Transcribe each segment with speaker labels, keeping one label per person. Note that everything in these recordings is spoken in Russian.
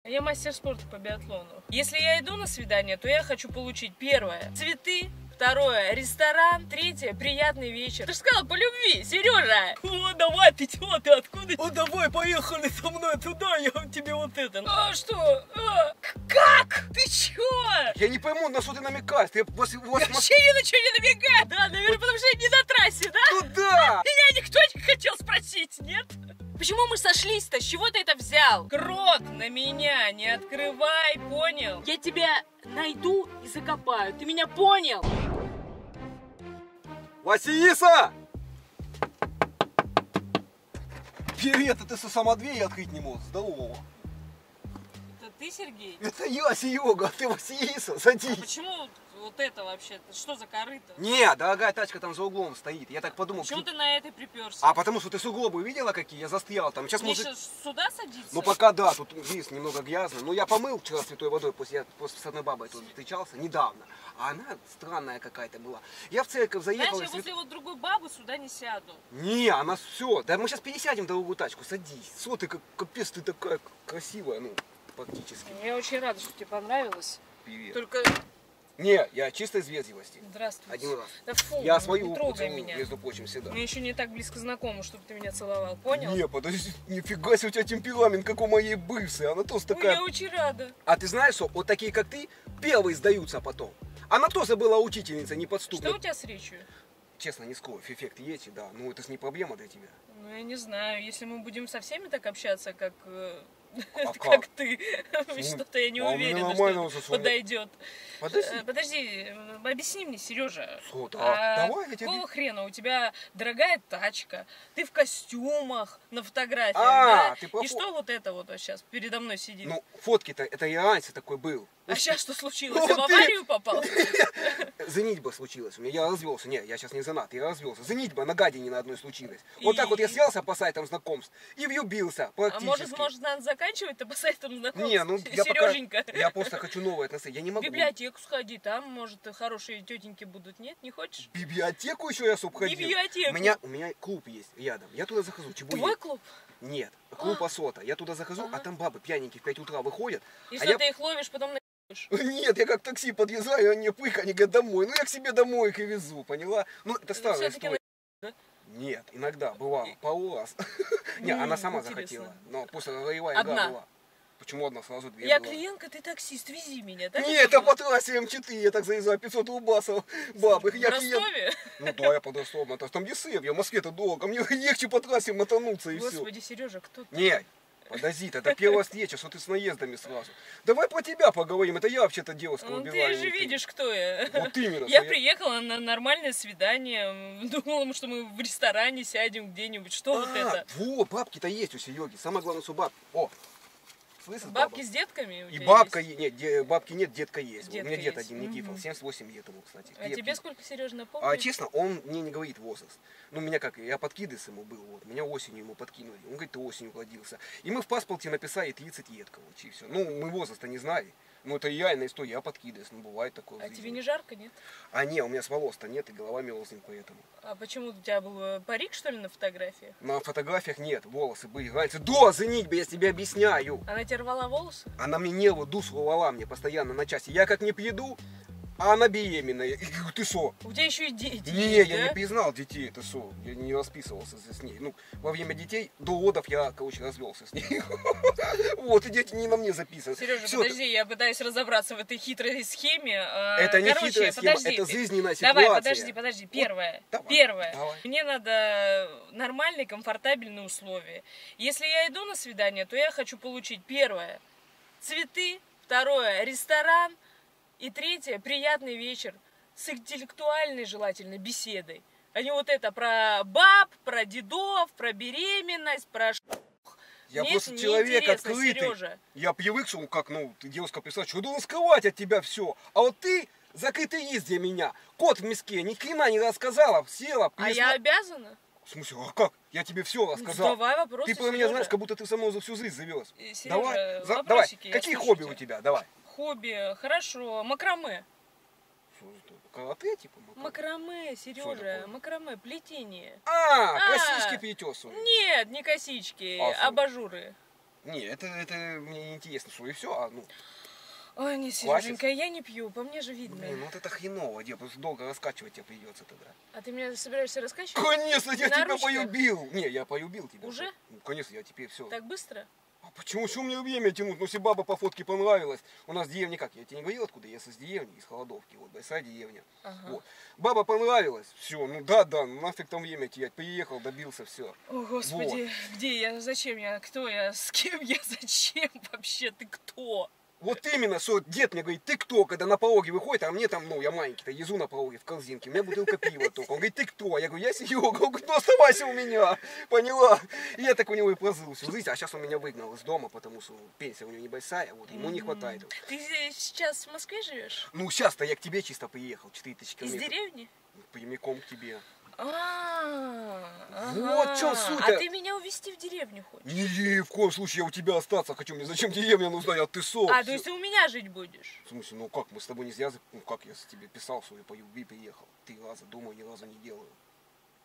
Speaker 1: Я мастер спорта по биатлону. Если я иду на свидание, то я хочу получить: первое — цветы, второе — ресторан, третье — приятный вечер. Ты же сказал по любви, Сережа!
Speaker 2: О, давай, ты чего, ты откуда? О, давай, поехали со мной туда, я тебе вот это.
Speaker 1: А что? Как? Ты чё?
Speaker 3: Я не пойму, на что ты намекаешь. Ты
Speaker 1: Вообще ни на что не намекаю. Да, наверное, потому что я не на трассе, да?
Speaker 3: Ну да!
Speaker 1: Меня никто не хотел спросить, нет? Почему мы сошлись-то? С чего ты это взял? Рот на меня не открывай, понял? Я тебя найду и закопаю. Ты меня понял?
Speaker 3: Василиса! Привет, это ты сама дверь открыть не мог. Здорово.
Speaker 1: Это ты, Сергей?
Speaker 3: Это я, Серега, а ты Василиса, садись.
Speaker 1: А почему вот это вообще? Что за корыто?
Speaker 3: Не, дорогая тачка там за углом стоит. Я так подумал.
Speaker 1: Почему ты на этой приперся?
Speaker 3: А потому что ты сугробы видела какие? Я застрял там. Сейчас
Speaker 1: Мне
Speaker 3: может...
Speaker 1: сейчас сюда садиться?
Speaker 3: Ну пока да, тут здесь немного грязно. Ну я помыл вчера святой водой, я просто с одной бабой тут встречался недавно. А она странная какая-то была. Я в церковь заехал.
Speaker 1: Знаешь, я возле вот другой бабы сюда не сяду.
Speaker 3: Не, она все. Да мы сейчас пересядем в другую тачку, садись. Что ты, капец, ты такая красивая, ну, практически.
Speaker 1: Я очень рада, что тебе понравилось.
Speaker 3: Привет.
Speaker 1: Только...
Speaker 3: Не, я чисто из вежливости.
Speaker 1: Здравствуй.
Speaker 3: Один раз.
Speaker 1: Да фу,
Speaker 3: Я свою
Speaker 1: не
Speaker 3: руку
Speaker 1: трогай
Speaker 3: целую,
Speaker 1: меня.
Speaker 3: между прочим, всегда.
Speaker 1: Мы еще не так близко знакомы, чтобы ты меня целовал, понял?
Speaker 3: Не, подожди, нифига себе у тебя темперамент, как у моей бывшей. Она тоже
Speaker 1: Ой,
Speaker 3: такая...
Speaker 1: я очень рада.
Speaker 3: А ты знаешь, что вот такие, как ты, первые сдаются потом. Она тоже была учительница, неподступная.
Speaker 1: Что у тебя с речью?
Speaker 3: Честно, не скрою, эффект есть, да. Ну, это ж не проблема для тебя.
Speaker 1: Ну, я не знаю, если мы будем со всеми так общаться, как...
Speaker 3: А
Speaker 1: как ты.
Speaker 3: Ну,
Speaker 1: Что-то я не
Speaker 3: а у меня
Speaker 1: уверена,
Speaker 3: нормально
Speaker 1: что
Speaker 3: уже, что
Speaker 1: подойдет.
Speaker 3: Подожди.
Speaker 1: Подожди, объясни мне, Сережа.
Speaker 3: Что, давай я тебе...
Speaker 1: Какого хрена? У тебя дорогая тачка, ты в костюмах на фотографиях,
Speaker 3: А,
Speaker 1: да?
Speaker 3: ты
Speaker 1: И что вот это вот сейчас передо мной сидит?
Speaker 3: Ну, фотки-то, это я раньше такой был.
Speaker 1: А сейчас что случилось?
Speaker 3: Ну,
Speaker 1: Я в аварию попал?
Speaker 3: Женитьба случилась у меня, я развелся. Не, я сейчас не женат, я развелся. Женитьба на гадине на одной случилась. Вот так вот я связался по сайтам знакомств и влюбился
Speaker 1: А
Speaker 3: практически.
Speaker 1: может надо заканчивать-то по сайтам знакомств?
Speaker 3: Не, ну я
Speaker 1: Сереженька.
Speaker 3: пока... Я просто хочу новое отношение. Я не
Speaker 1: В
Speaker 3: могу.
Speaker 1: библиотеку сходи, там, может, хорошие тетеньки будут. Нет, не хочешь?
Speaker 3: В библиотеку еще я ходил.
Speaker 1: Библиотеку.
Speaker 3: У меня клуб есть рядом. Я туда захожу.
Speaker 1: Твой клуб?
Speaker 3: Нет, клуб Асота. Я туда захожу, а там бабы пьяненькие в 5 утра выходят.
Speaker 1: И
Speaker 3: а
Speaker 1: что,
Speaker 3: я...
Speaker 1: ты их ловишь, потом на...
Speaker 3: Нет, я как такси подъезжаю, они пых, они говорят домой. Ну я к себе домой их и везу, поняла? Ну это старая
Speaker 1: все-таки
Speaker 3: история. Нет, иногда бывало, пару раз. Не, она сама захотела. Но после роевая игра была. Почему одна сразу две
Speaker 1: Я
Speaker 3: была?
Speaker 1: клиентка, ты таксист, вези меня, да?
Speaker 3: Нет, это по трассе М4, я так заезжаю 500 рубасов бабы.
Speaker 1: В Ростове?
Speaker 3: Ну да, я под Ростовом, это там дешевле, в Москве-то дорого, мне легче по трассе мотануться и все.
Speaker 1: Господи, Сережа, кто ты?
Speaker 3: Нет, подожди, это первая встреча, что ты с наездами сразу. Давай про тебя поговорим, это я вообще-то девушка
Speaker 1: Ну,
Speaker 3: выбираю.
Speaker 1: ты же видишь, кто я.
Speaker 3: Вот именно.
Speaker 1: Я приехала на нормальное свидание, думала, что мы в ресторане сядем где-нибудь. Что вот это?
Speaker 3: Во, бабки-то есть у Сереги, самое главное, что бабки. О, слышишь,
Speaker 1: Бабки с детками у
Speaker 3: И
Speaker 1: тебя
Speaker 3: бабка
Speaker 1: есть?
Speaker 3: нет, бабки нет, детка есть.
Speaker 1: Детка
Speaker 3: у меня дед
Speaker 1: есть.
Speaker 3: один, Никифор, 78 лет ему, кстати.
Speaker 1: А тебе сколько, Сережа,
Speaker 3: А
Speaker 1: напомни?
Speaker 3: честно, он мне не говорит возраст. Ну, меня как, я подкидыш ему был, вот. Меня осенью ему подкинули. Он говорит, ты осенью родился. И мы в паспорте написали 30 лет, короче, и все. Ну, мы возраста не знали. Ну, это реальная история, я подкидыш, ну, бывает такое.
Speaker 1: А тебе не жарко, нет?
Speaker 3: А не, у меня с волос-то нет, и голова мерзнет поэтому.
Speaker 1: А почему у тебя был парик, что ли, на фотографиях?
Speaker 3: На фотографиях нет, волосы были раньше. До женитьбы, я тебе объясняю.
Speaker 1: Она тебе рвала волосы?
Speaker 3: Она мне нервы, душ рвала мне постоянно на части. Я как не приеду, а она беременная. И говорю, ты шо?
Speaker 1: У тебя еще и дети
Speaker 3: Не,
Speaker 1: есть,
Speaker 3: я
Speaker 1: да?
Speaker 3: не признал детей, это шо? Я не расписывался с ней. Ну, во время детей, до родов я, короче, развелся с ней. Вот, и дети не на мне записаны.
Speaker 1: Сережа, подожди, я пытаюсь разобраться в этой хитрой схеме.
Speaker 3: Это не хитрая схема, это жизненная ситуация.
Speaker 1: Давай, подожди. Первое. Мне надо нормальные, комфортабельные условия. Если я иду на свидание, то я хочу получить: первое — цветы, второе — ресторан, и третье — приятный вечер с интеллектуальной, желательно, беседой. А не вот это про баб, про дедов, про беременность, про
Speaker 3: Я
Speaker 1: Мне
Speaker 3: просто
Speaker 1: это
Speaker 3: человек
Speaker 1: неинтересно,
Speaker 3: открытый.
Speaker 1: Сережа.
Speaker 3: Я привык, что как, ну, ты девушка пришла, что я должен скрывать от тебя все. А вот ты закрытый лист для меня. Кот в миске, ни хрена не рассказала, села,
Speaker 1: А я обязана?
Speaker 3: В смысле, а как? Я тебе все рассказал.
Speaker 1: Задавай вопросы,
Speaker 3: Ты про меня
Speaker 1: Сережа.
Speaker 3: знаешь, как будто ты со мной за всю жизнь живешь.
Speaker 1: Сережа,
Speaker 3: Давай, давай.
Speaker 1: вопросики, я
Speaker 3: Какие
Speaker 1: слушаю
Speaker 3: хобби у
Speaker 1: тебя.
Speaker 3: тебя? Давай.
Speaker 1: Хобби, хорошо, макраме.
Speaker 3: Что это? Карате, типа?
Speaker 1: Макраме,
Speaker 3: Что
Speaker 1: Сережа,
Speaker 3: такое?
Speaker 1: макраме, плетение.
Speaker 3: Косички притесывают.
Speaker 1: Нет, не косички,
Speaker 3: А что?
Speaker 1: абажуры.
Speaker 3: Не, это мне не интересно, что и все, ну...
Speaker 1: Ой, не, Сереженька, я не пью, по мне же видно.
Speaker 3: Блин, ну вот это хреново, где, потому что долго раскачивать тебе придется тогда.
Speaker 1: А ты меня собираешься раскачивать?
Speaker 3: Конечно, я тебя полюбил. Не, я полюбил тебя.
Speaker 1: Уже?
Speaker 3: Ну, конечно, я теперь все.
Speaker 1: Так быстро?
Speaker 3: А почему? Что мне время тянуть? Ну, если баба по фотке понравилась. У нас деревня как? Я тебе не говорил, откуда? Я с деревни, из Холодовки. Вот, большая деревня.
Speaker 1: Ага.
Speaker 3: Вот. Баба понравилась. Все, ну да, ну нафиг там время терять. Приехал, добился, все.
Speaker 1: О, Господи, вот. Где я? Зачем я? Кто я? С кем я? Зачем вообще? Ты кто?
Speaker 3: Вот именно, что дед мне говорит, ты кто, когда на пороге выходит, а мне там, ну, я маленький-то, езжу на пороге в корзинке, у меня бутылка пива только. Он говорит, ты кто? Я говорю, я Серега. Он говорит, ну оставайся у меня, поняла? И я так у него и прожил всю жизнь, а сейчас он меня выгнал из дома, потому что пенсия у него небольшая, вот, ему не хватает.
Speaker 1: Ты сейчас в Москве живешь?
Speaker 3: Ну, сейчас-то я к тебе чисто приехал, 4000 километров.
Speaker 1: Из деревни?
Speaker 3: Прямиком к тебе.
Speaker 1: Ага.
Speaker 3: Вот в чем суть.
Speaker 1: А ты меня увезти в деревню хочешь?
Speaker 3: Не, в коем случае я у тебя остаться хочу. Мне зачем деревня нужна? Я ты сок.
Speaker 1: А, то есть ты у меня жить будешь?
Speaker 3: В смысле, ну как, мы с тобой не связаны? Ну как я с тебе писал, что я по любви приехал. 3 раза, думаю, ни разу не делаю.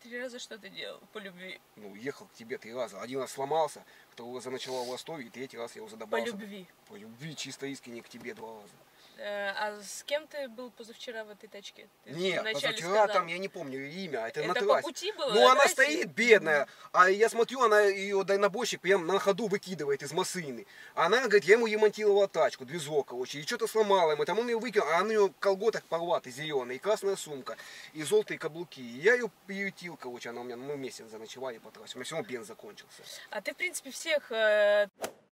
Speaker 1: 3 раза что ты делал по любви?
Speaker 3: Ну, ехал к тебе 3 раза. 1 раз сломался, 2 раза ночевал в Ростове, и 3-й раз я уже добрался.
Speaker 1: По любви?
Speaker 3: По любви, чисто искренне к тебе 2 раза.
Speaker 1: А с кем ты был позавчера в этой тачке? Ты
Speaker 3: нет, позавчера там, я не помню имя, это на
Speaker 1: трассе.
Speaker 3: трассе.
Speaker 1: По пути было?
Speaker 3: Ну, она стоит, бедная, а я смотрю, она ее дальнобойщик прям на ходу выкидывает из машины. Она говорит, я ему ремонтировала тачку, движок, короче, и что-то сломала ему, там он ее выкинул, а она у нее в колготах порватый, зеленый, и красная сумка, и желтые каблуки. И я ее приютил, короче, она у меня, мы вместе заночевали по трассе, у меня все равно бенз закончился.
Speaker 1: А ты, в принципе, всех...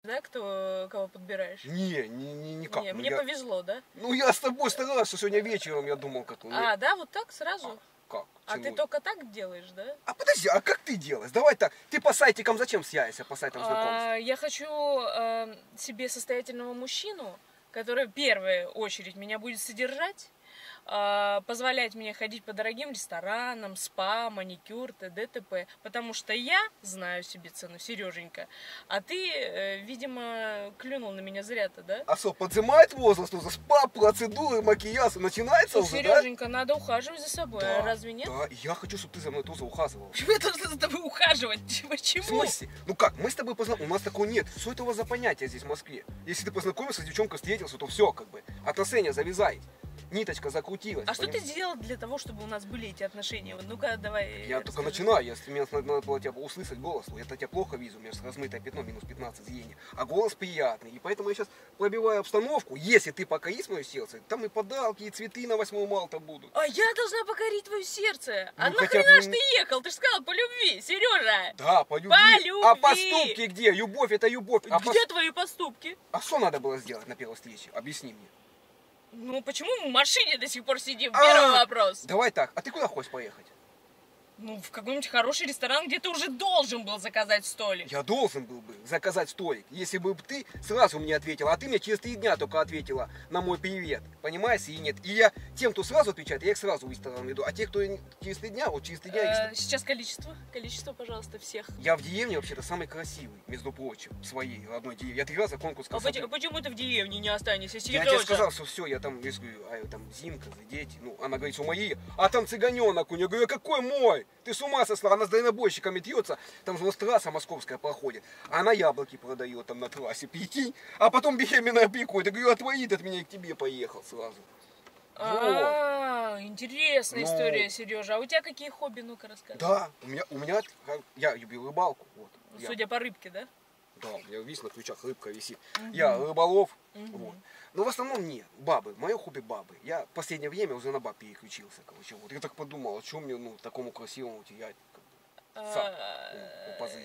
Speaker 1: Да, кого подбираешь?
Speaker 3: Никак.
Speaker 1: Не, мне повезло, да?
Speaker 3: Ну, я с тобой старался сегодня вечером, я думал, как...
Speaker 1: А, да, вот так сразу?
Speaker 3: Как?
Speaker 1: А ты только так делаешь, да?
Speaker 3: А подожди, а как ты делаешь? Давай так, ты по сайтикам зачем съявишься, по сайтам знакомств?
Speaker 1: Я хочу себе состоятельного мужчину, который в первую очередь меня будет содержать, позволять мне ходить по дорогим ресторанам, спа, маникюр, т.д. т.п. Потому что я знаю себе цену, Сереженька, а ты, видимо, клюнул на меня зря-то, да?
Speaker 3: А что, подзимает возраст уже? Спа, процедуры, макияж, начинается уже,
Speaker 1: Сереженька, да? Надо ухаживать за собой,
Speaker 3: да,
Speaker 1: разве нет?
Speaker 3: Да, я хочу, чтобы ты за мной тоже ухаживала.
Speaker 1: Почему я должна за тобой ухаживать? Почему?
Speaker 3: В смысле? Ну как, мы с тобой познакомились, у нас такого нет. Что это у вас за понятие здесь в Москве? Если ты познакомился с девчонкой, встретился, то все, как бы, отношения завязай. Ниточка закрутилась.
Speaker 1: А что ты сделал для того, чтобы у нас были эти отношения? Ну-ка, давай.
Speaker 3: Я только начинаю, мне надо было тебя услышать голос. Я тебя плохо вижу, у меня размытое пятно, минус 15 зрения. А голос приятный. И поэтому я сейчас пробиваю обстановку. Если ты покоришь мое сердце, там и подарки, и цветы на 8 марта будут.
Speaker 1: А я должна покорить твое сердце.
Speaker 3: Ну,
Speaker 1: а нахрена ж ты ехал? Ты же сказал по любви, Сережа.
Speaker 3: Да, по любви.
Speaker 1: По любви.
Speaker 3: А поступки где? Любовь это любовь.
Speaker 1: Где твои поступки?
Speaker 3: А что надо было сделать на первой встрече? Объясни мне.
Speaker 1: Ну, почему мы в машине до сих пор сидим? Первый вопрос.
Speaker 3: Давай так, а ты куда хочешь поехать?
Speaker 1: Ну, в какой-нибудь хороший ресторан, где ты уже должен был заказать столик.
Speaker 3: Я должен был бы заказать столик, если бы ты сразу мне ответила, а ты мне через 3 дня только ответила на мой привет. Понимаешь, и нет. И я тем, кто сразу отвечает, я их сразу в ресторан веду, а те, кто через 3 дня, вот через 3 дня...
Speaker 1: Сейчас количество, пожалуйста, всех.
Speaker 3: Я в деревне вообще-то самый красивый, между прочим, в своей родной деревне. Я 3 раза конкурс красоты.
Speaker 1: А почему ты в деревне не останешься, Сережа?
Speaker 3: Я тебе сказал, что все, я там, там Зинка, дети, ну, она говорит, что мои, а там цыганенок у нее, говорю, какой мой? Ты с ума сошла, она с дальнобойщиками трется, там же у нас трасса московская проходит, а она яблоки продает там на трассе, прикинь, а потом беременная приходит, я говорю, а твои от меня к тебе поехал сразу.
Speaker 1: Интересная история, Сережа. А у тебя какие хобби, ну-ка рассказывай.
Speaker 3: Да, у меня, я люблю рыбалку. Вот,
Speaker 1: судя по рыбке, да?
Speaker 3: Да, у меня, видишь, на ключах рыбка висит. Я рыболов, вот. Но в основном нет, бабы, мое хобби бабы. Я в последнее время уже на баб переключился, короче. Вот я так подумал, а что мне, ну, такому красивому терять?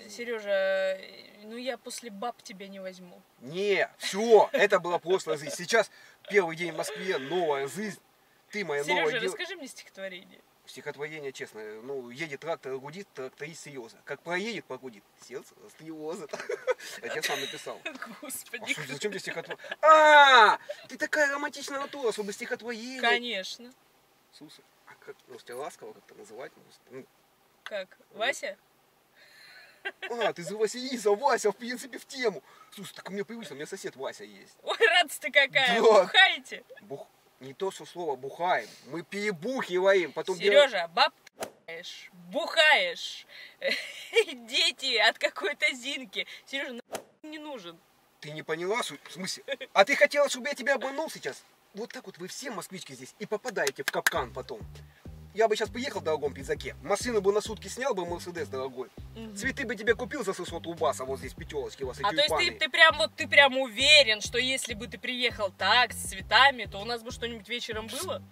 Speaker 1: Сережа, ну я после баб тебя не возьму.
Speaker 3: Не, все, это была прошлая жизнь. Сейчас первый день в Москве, новая жизнь. Ты моя новая
Speaker 1: девушка. Сережа, расскажи мне стихотворение.
Speaker 3: Стихотворение, честно, ну, едет трактор, гудит, тракторист серьеза. Как проедет, прогудит, сердце растревозит. Это я сам написал.
Speaker 1: Господи.
Speaker 3: Зачем тебе стихотворение? Ты такая романтичная натура, чтобы стихотворение.
Speaker 1: Конечно.
Speaker 3: Слушай, а как, может, тебя ласково как-то называть?
Speaker 1: Как? Вася?
Speaker 3: Ты за Василиса, Вася, в принципе, в тему. Слушай, так у меня привычно, у меня сосед Вася есть.
Speaker 1: Ой, радость ты какая,
Speaker 3: да.
Speaker 1: Бухаете?
Speaker 3: Не то, что слово бухаем, мы перебухиваем, потом...
Speaker 1: Сережа, бухаешь, дети от какой-то Зинки. Сережа, не нужен.
Speaker 3: Ты не поняла, в смысле? А ты хотела, чтобы я тебя обманул сейчас? Вот так вот вы все москвички здесь и попадаете в капкан потом. Я бы сейчас поехал в дорогом пиджаке, машину бы на сутки снял бы, Мерседес дорогой. Цветы бы тебе купил за 600 рубаса, вот здесь пятерочки у вас.
Speaker 1: А то есть ты прям уверен, что если бы ты приехал так, с цветами, то у нас бы что-нибудь вечером было?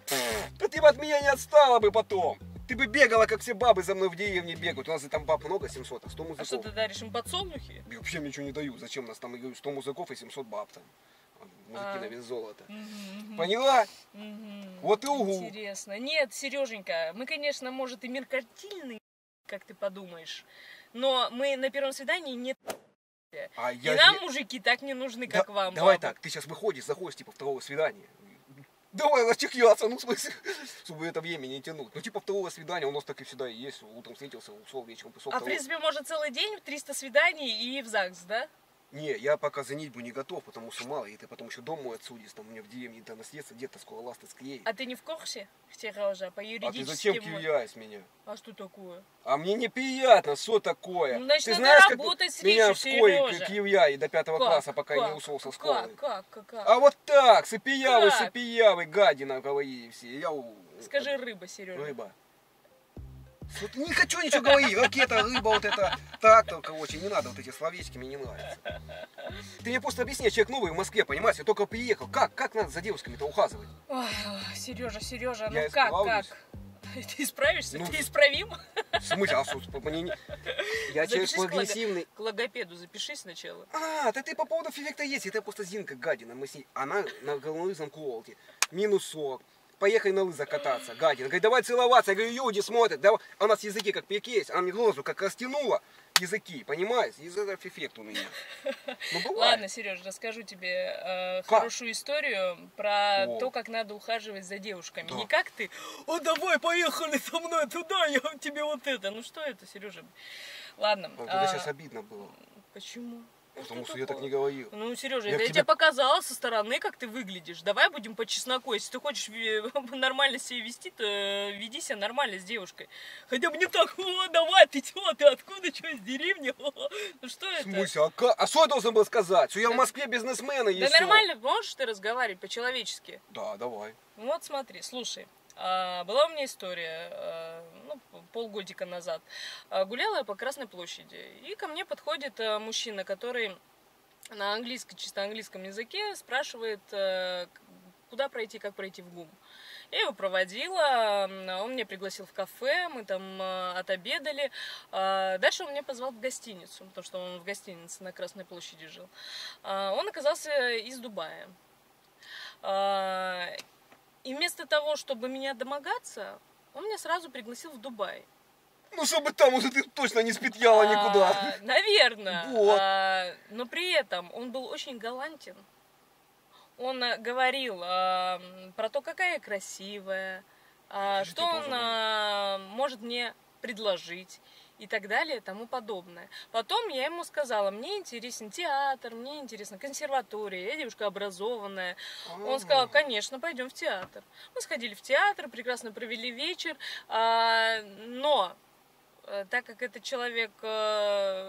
Speaker 3: Да ты бы от меня не отстала бы потом. Ты бы бегала, как все бабы за мной в деревне бегают. У нас там баб много, 700, а 100 музыков.
Speaker 1: А что ты даришь им подсолнухи?
Speaker 3: Я вообще ничего не даю. Зачем нас там, я говорю, 100 музыков и 700 баб там. Мужики на вес золота. Поняла? Вот и угу.
Speaker 1: Интересно. Нет, Сереженька, мы, конечно, может и меркантильные, как ты подумаешь, но мы на первом свидании не... И нам мужики так не нужны, как вам.
Speaker 3: Давай так, ты сейчас выходишь, заходишь, типа, второго свидания. Давай расчехляться, ну, в смысле, чтобы это время не тянуть. Ну, типа, второго свидания у нас так и всегда и есть. Утром встретился, ушел, вечером пришел.
Speaker 1: А, в принципе, может, целый день, 300 свиданий и в ЗАГС, да?
Speaker 3: Не, я пока за нитьбу не готов, потому что мало, и ты потом еще дом мой отсудишь, там у меня в деревне это наследство, где-то скоро ласты склеит.
Speaker 1: А ты не в курсе, Сережа, по юридическим...
Speaker 3: А ты зачем кривляешь меня?
Speaker 1: А что такое?
Speaker 3: А мне неприятно, что такое?
Speaker 1: Ну, значит,
Speaker 3: ты
Speaker 1: надо
Speaker 3: знаешь,
Speaker 1: работать с
Speaker 3: как меня в школе
Speaker 1: Сережа.
Speaker 3: кривляли до 5 класса, пока я не ушел со школы?
Speaker 1: Как?
Speaker 3: А вот так, сапиявый, гадина, говорили все.
Speaker 1: Скажи рыба, Сережа.
Speaker 3: Рыба. Вот не хочу ничего говорить, ракета, рыба, вот это, трактор, короче, не надо вот эти словечки, мне не нравятся. Ты мне просто объясни, человек новый в Москве, понимаешь, я только приехал, как надо за девушками-то ухаживать?
Speaker 1: Ой, Сережа,
Speaker 3: я
Speaker 1: ну как? Ты исправишься?
Speaker 3: Ну,
Speaker 1: ты исправим?
Speaker 3: В смысле, мне не... Я человек прогрессивный.
Speaker 1: К логопеду запишись сначала.
Speaker 3: Да ты по поводу эффекта есть, это просто Зинка гадина, мы с ней, она на горнолыжном кувалде, минус 40. Поехали на лыжах кататься. Гадина говорит, давай целоваться. Я говорю, люди смотрят. Давай. А у нас языки как прикесть. Она мне глазу как растянула языки. Понимаешь? Из этого эффект у меня. Ну, бывает.
Speaker 1: Ладно, Сереж, расскажу тебе хорошую историю про то, как надо ухаживать за девушками. Да. Не как ты, давай, поехали со мной туда, я тебе вот это. Ну что это, Сережа? Ладно.
Speaker 3: Это сейчас обидно было.
Speaker 1: Почему?
Speaker 3: Потому что я так не говорил.
Speaker 1: Ну, Сережа, я тебе показала со стороны, как ты выглядишь. Давай будем по чесноку. Если ты хочешь нормально себя вести, то веди себя нормально с девушкой. Хотя бы не так, давай, ты откуда, что, из деревни? Ну что это?
Speaker 3: В смысле, а что я должен был сказать? Что я в Москве бизнесмен и
Speaker 1: да нормально, можешь ты разговаривать по-человечески?
Speaker 3: Да, давай.
Speaker 1: Вот смотри, слушай. Была у меня история, полгодика назад. Гуляла я по Красной площади, и ко мне подходит мужчина, который на чисто английском языке спрашивает, куда пройти, как пройти в ГУМ. Я его проводила, он меня пригласил в кафе, мы там отобедали. Дальше он меня позвал в гостиницу, потому что он в гостинице на Красной площади жил. Он оказался из Дубая. И вместо того, чтобы меня домогаться, он меня сразу пригласил в Дубай.
Speaker 3: Ну, чтобы там уже ты точно не спетляла никуда.
Speaker 1: Наверное.
Speaker 3: Вот.
Speaker 1: Но при этом он был очень галантен. Он говорил про то, какая я красивая, что он может мне предложить и так далее и тому подобное. Потом я ему сказала, мне интересен театр, мне интересна консерватория, я девушка образованная. Он сказал, конечно, пойдем в театр. Мы сходили в театр, прекрасно провели вечер, но так как этот человек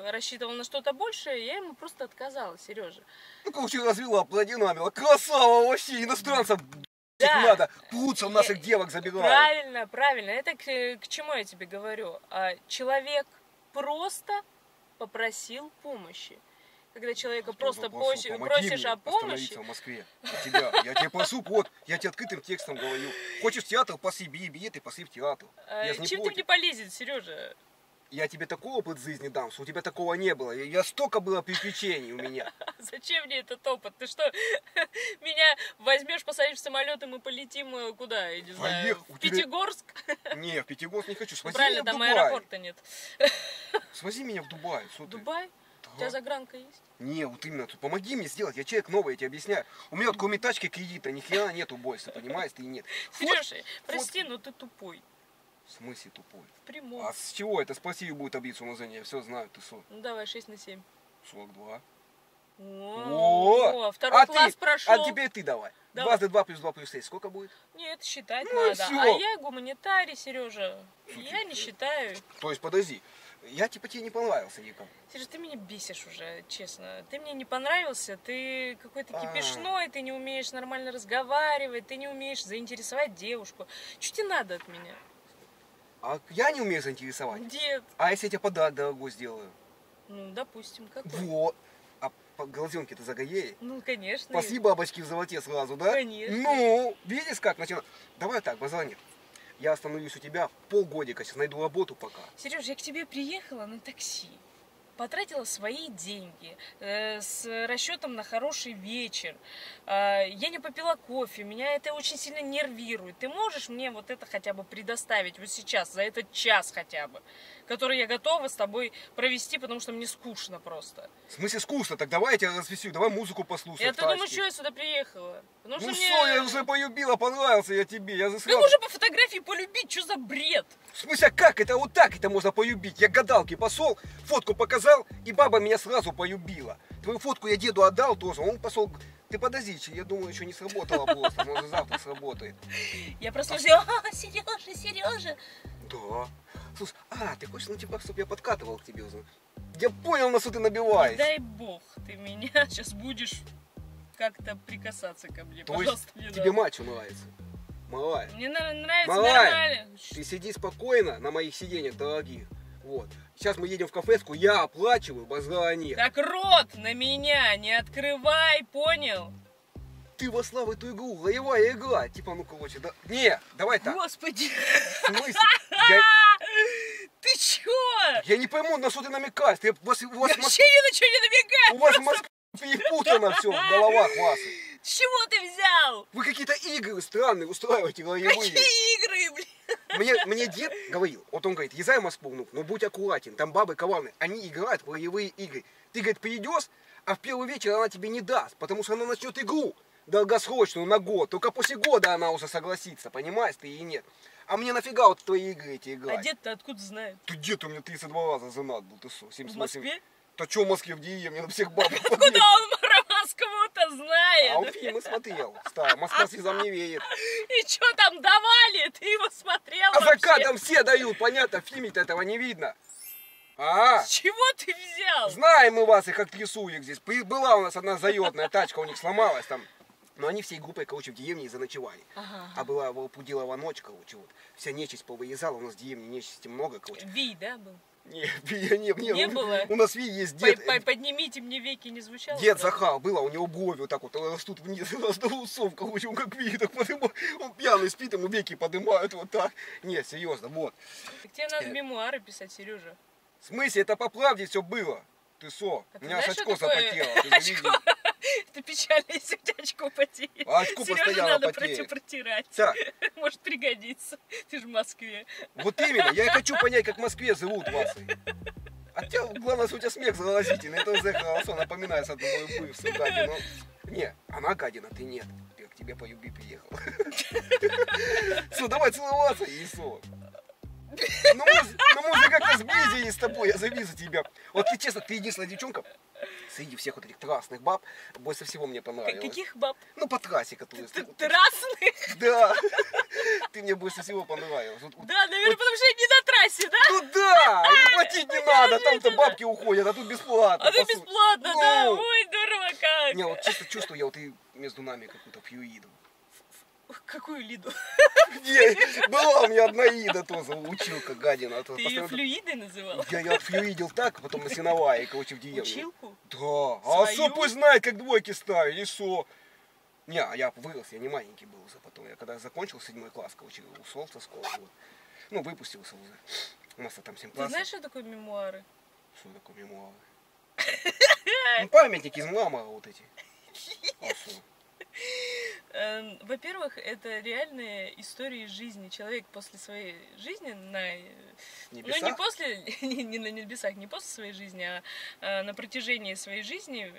Speaker 1: рассчитывал на что-то большее, я ему просто отказала, Сережа.
Speaker 3: Ну, короче, развела, продинамила. Красава вообще, иностранцев
Speaker 1: да.
Speaker 3: Надо, плутся у наших девок забирают.
Speaker 1: Правильно. Это к чему я тебе говорю? Человек просто попросил помощи. Когда человека просто просишь о помощи...
Speaker 3: в Москве. Я тебе прошу, вот, я тебе открытым текстом говорю. Хочешь в театр, пошли, билеты, пошли в театр.
Speaker 1: Чем ты мне полезен, Сережа?
Speaker 3: Я тебе такой опыт жизни дам, что у тебя такого не было. Я столько было приключений у меня.
Speaker 1: Зачем мне этот опыт? Ты что, меня возьмешь, посадишь в самолет, и мы полетим куда? Я не знаю, в Пятигорск?
Speaker 3: Не, в Пятигорск не хочу. Свози
Speaker 1: правильно,
Speaker 3: меня в
Speaker 1: там
Speaker 3: Дубай.
Speaker 1: аэропорта нет.
Speaker 3: Свози меня в Дубай.
Speaker 1: Дубай? Да. У тебя загранка есть?
Speaker 3: Не, вот именно, помоги мне сделать, я человек новый, я тебе объясняю. У меня вот кроме тачки кредита ни хера нету больше, понимаешь, ты нет.
Speaker 1: Сережа, прости, но ты тупой.
Speaker 3: В смысле тупой?
Speaker 1: В прямом.
Speaker 3: А с чего это? Спроси будет таблицу умножения, я все знаю, ты что?
Speaker 1: Ну давай, 6 на 7.
Speaker 3: 42.
Speaker 1: О, второй класс прошел.
Speaker 3: А теперь ты давай. 22 плюс 2 плюс 6, сколько будет?
Speaker 1: Нет, считать надо. А я гуманитарий, Сережа. Я не считаю.
Speaker 3: То есть, подожди, Я типа тебе не понравился, Вика.
Speaker 1: Сереж, ты меня бесишь уже, честно. Ты мне не понравился, ты какой-то кипишной, ты не умеешь нормально разговаривать, ты не умеешь заинтересовать девушку. Что тебе надо от меня?
Speaker 3: А я не умею заинтересовать?
Speaker 1: Нет.
Speaker 3: А если я тебе подарок дорогой сделаю?
Speaker 1: Ну, допустим, какой?
Speaker 3: Вот. А глазенки-то загоели?
Speaker 1: Ну, конечно.
Speaker 3: Пасли бабочки в животе сразу, да?
Speaker 1: Конечно.
Speaker 3: Ну, видишь как начинает? Давай так, базара нет. Я остановлюсь у тебя полгодика, сейчас найду работу пока.
Speaker 1: Сереж, я к тебе приехала на такси. Потратила свои деньги с расчетом на хороший вечер. Я не попила кофе, меня это очень сильно нервирует. Ты можешь мне вот это хотя бы предоставить вот сейчас, за этот час хотя бы, который я готова с тобой провести, потому что мне скучно просто.
Speaker 3: В смысле скучно? Так давай я тебя развеселю, давай музыку послушаем.
Speaker 1: Ты думаешь, что я сюда приехала? Потому
Speaker 3: Ну
Speaker 1: что
Speaker 3: что, я уже полюбила, понравился я тебе. Я
Speaker 1: Как уже по фотографии полюбить? Что за бред?
Speaker 3: В смысле, а как это вот так это можно полюбить? Я к гадалке пошел, фотку показал, и баба меня сразу полюбила. Твою фотку я деду отдал тоже, он пошел. Ты подожди, я думаю, еще не сработало просто, может завтра сработает.
Speaker 1: Я просто Сережа, Сережа.
Speaker 3: Да. Слушай, ты хочешь, ну типа, чтобы я подкатывал к тебе уже? Я понял, на что ты набиваешь.
Speaker 1: Не дай бог, ты меня сейчас будешь как-то прикасаться ко мне.
Speaker 3: То
Speaker 1: Пожалуйста,
Speaker 3: есть
Speaker 1: не
Speaker 3: тебе
Speaker 1: надо.
Speaker 3: мачо нравится? Малая.
Speaker 1: Мне нравится
Speaker 3: Малая,
Speaker 1: нормально.
Speaker 3: ты сиди спокойно на моих сиденьях дорогих. Вот. Сейчас мы едем в кафешку, я оплачиваю, базара нет.
Speaker 1: Так рот на меня не открывай, понял?
Speaker 3: Ты вошла в эту игру, роевая игра. Типа, ну короче, да. Не, давай так.
Speaker 1: Господи.
Speaker 3: В смысле?
Speaker 1: Ты чё?
Speaker 3: Я не пойму, на что ты намекаешь.
Speaker 1: Я вообще ни на что не намекаю.
Speaker 3: У вас в Москве перепутано все в головах вас.
Speaker 1: С чего ты взял?
Speaker 3: Вы какие-то игры странные устраиваете, роевые.
Speaker 1: Какие игры, блин?
Speaker 3: Мне дед говорил, вот он говорит, езжай в Москву, внук, но будь аккуратен, там бабы коварные, они играют в роевые игры. Ты, говорит, придешь, а в первый вечер она тебе не даст, потому что она начнет игру долгосрочную на год. Только после года она уже согласится, понимаешь, ты и нет. А мне нафига вот в твои игры эти играть?
Speaker 1: А дед-то откуда знает?
Speaker 3: Ты дед у меня 32 раза женат был, ты что? 78.
Speaker 1: В Москве?
Speaker 3: Да что в Москве, в деревне, на всех баб.
Speaker 1: Откуда он про Москву-то знает?
Speaker 3: А он фильмы смотрел. Старый, Москва слезам не верит.
Speaker 1: И что там давали? Ты его смотрел
Speaker 3: А
Speaker 1: вообще?
Speaker 3: закатом все дают, понятно, в фильме-то этого не видно.
Speaker 1: С чего ты взял?
Speaker 3: Знаем мы вас, их актрисуек здесь. Была у нас одна заётная тачка, у них сломалась там. Но они всей группой, короче, в деревне и заночевали. А была Пудилова ночь, короче, вот. Вся нечисть повыезала, у нас в деревне нечисти много, короче.
Speaker 1: Ви, да, был?
Speaker 3: Не
Speaker 1: было?
Speaker 3: У нас Ви есть дед.
Speaker 1: Поднимите мне веки, не звучало?
Speaker 3: Дед Захар было, у него брови вот так вот растут вниз, до усов, короче, он как Ви так подымает. Он пьяный спит, ему веки поднимают вот так. Нет, серьезно, вот.
Speaker 1: Так тебе надо мемуары писать, Сережа.
Speaker 3: В смысле, это по правде все было. Ты что? У меня аж очко запотело, ты же видел.
Speaker 1: Это печально, если у тебя очко потеет.
Speaker 3: А очко постоянно
Speaker 1: надо
Speaker 3: потеет.
Speaker 1: протирать.
Speaker 3: Так.
Speaker 1: Может пригодится. Ты же в Москве.
Speaker 3: Вот именно, я хочу понять, как в Москве живут вас. А тебя, главное, что у тебя смех заразительный. Это уже хорошо, напоминает одну мою бывшую гадину. Не, она гадина, ты нет. Я к тебе по любви приехал. Все, давай целоваться, Исо. Ну мы же как-то сблизились с тобой, я завижу тебя. Вот ты честно, ты единственная девчонка среди всех вот этих трасных баб, больше всего мне понравилось.
Speaker 1: Каких баб?
Speaker 3: Ну по трассе, которые...
Speaker 1: Трасных?
Speaker 3: Да. Ты мне больше всего понравилась.
Speaker 1: Да, наверное, потому что я не на трассе, да?
Speaker 3: Ну да, и платить не надо, там-то бабки уходят, а тут бесплатно.
Speaker 1: А тут бесплатно, да? Ой, здорово как.
Speaker 3: Не, вот чисто чувствую я вот и между нами какую-то фьюиду.
Speaker 1: Какую Лиду?
Speaker 3: Была у меня одна Ида тоже, училка гадина.
Speaker 1: Ты ее флюидой называл?
Speaker 3: Я отфлюидил так, потом на сеновая, короче, в деревне.
Speaker 1: Училку?
Speaker 3: Да. А что пусть знает, как двойки ставить, и что? Не, я вырос, я не маленький был уже потом. Я когда закончил 7 класс, короче, ушел со школы. Вот. Ну, выпустился уже. У нас там 7 классов.
Speaker 1: Ты знаешь, что такое мемуары?
Speaker 3: Что такое мемуары? Ну, памятники из мрамора вот эти. А что?
Speaker 1: Во-первых, это реальные истории жизни. Человек после своей жизни ну не после, не на небесах, не после своей жизни, а на протяжении своей жизни